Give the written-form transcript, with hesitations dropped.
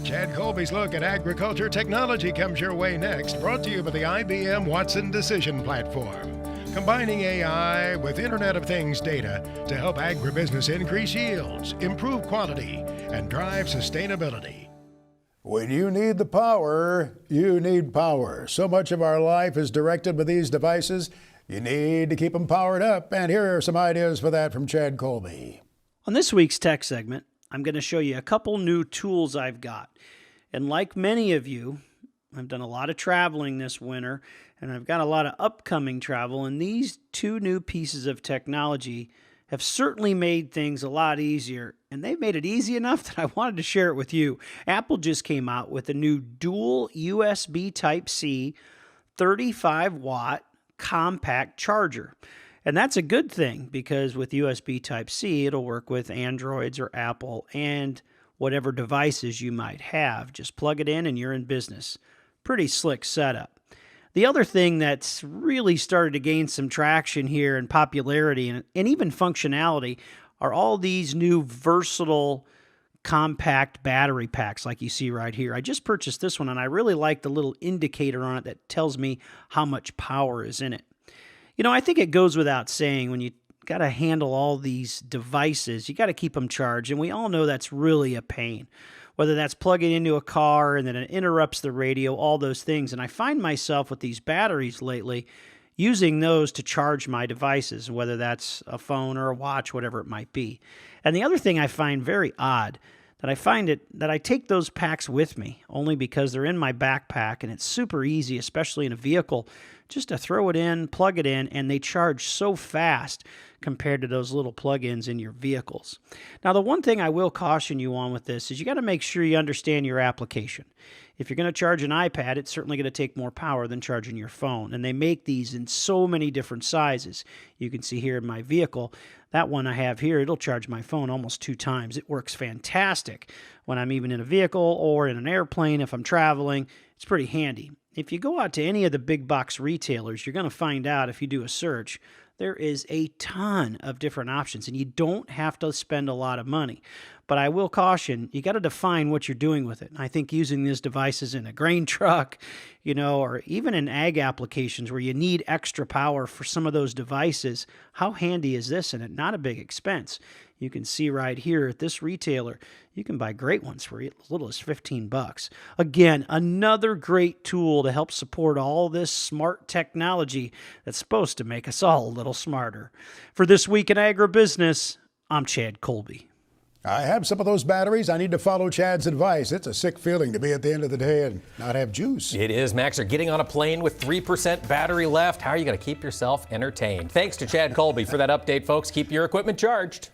Chad Colby's look at agriculture technology comes your way next, brought to you by the IBM Watson Decision Platform. Combining AI with Internet of Things data to help agribusiness increase yields, improve quality, and drive sustainability. When you need the power, you need power. So much of our life is directed by these devices. You need to keep them powered up. And here are some ideas for that from Chad Colby. On this week's tech segment, I'm going to show you a couple new tools I've got. And like many of you, I've done a lot of traveling this winter, and I've got a lot of upcoming travel, and these two new pieces of technology have certainly made things a lot easier, and they've made it easy enough that I wanted to share it with you. Apple just came out with a new dual USB Type-C 35-watt compact charger. And that's a good thing because with USB Type-C, it'll work with Androids or Apple and whatever devices you might have. Just plug it in and you're in business. Pretty slick setup. The other thing that's really started to gain some traction here and popularity and even functionality are all these new versatile compact battery packs like you see right here. I just purchased this one and I really like the little indicator on it that tells me how much power is in it. You know, I think it goes without saying when you got to handle all these devices, you got to keep them charged, and we all know that's really a pain. Whether that's plugging into a car and then it interrupts the radio, all those things. And I find myself with these batteries lately using those to charge my devices, whether that's a phone or a watch, whatever it might be. And the other thing I find very odd, that I take those packs with me only because they're in my backpack and it's super easy, especially in a vehicle, just to throw it in, plug it in, and they charge so fast compared to those little plug-ins in your vehicles. Now, the one thing I will caution you on with this is you got to make sure you understand your application. If you're going to charge an iPad, it's certainly going to take more power than charging your phone. And they make these in so many different sizes. You can see here in my vehicle, that one I have here, it'll charge my phone almost 2 times. It works fantastic when I'm even in a vehicle or in an airplane. If I'm traveling, it's pretty handy. If you go out to any of the big box retailers, you're going to find out if you do a search, there is a ton of different options, and you don't have to spend a lot of money. But I will caution, you got to define what you're doing with it. And I think using these devices in a grain truck, or even in ag applications where you need extra power for some of those devices, how handy is this? And at not a big expense. You can see right here at this retailer, you can buy great ones for as little as $15. Again, another great tool to help support all this smart technology that's supposed to make us all a little smarter. For This Week in Agribusiness, I'm Chad Colby. I have some of those batteries. I need to follow Chad's advice. It's a sick feeling to be at the end of the day and not have juice. It is. Max, you're getting on a plane with 3% battery left. How are you going to keep yourself entertained? Thanks to Chad Colby for that update, folks. Keep your equipment charged.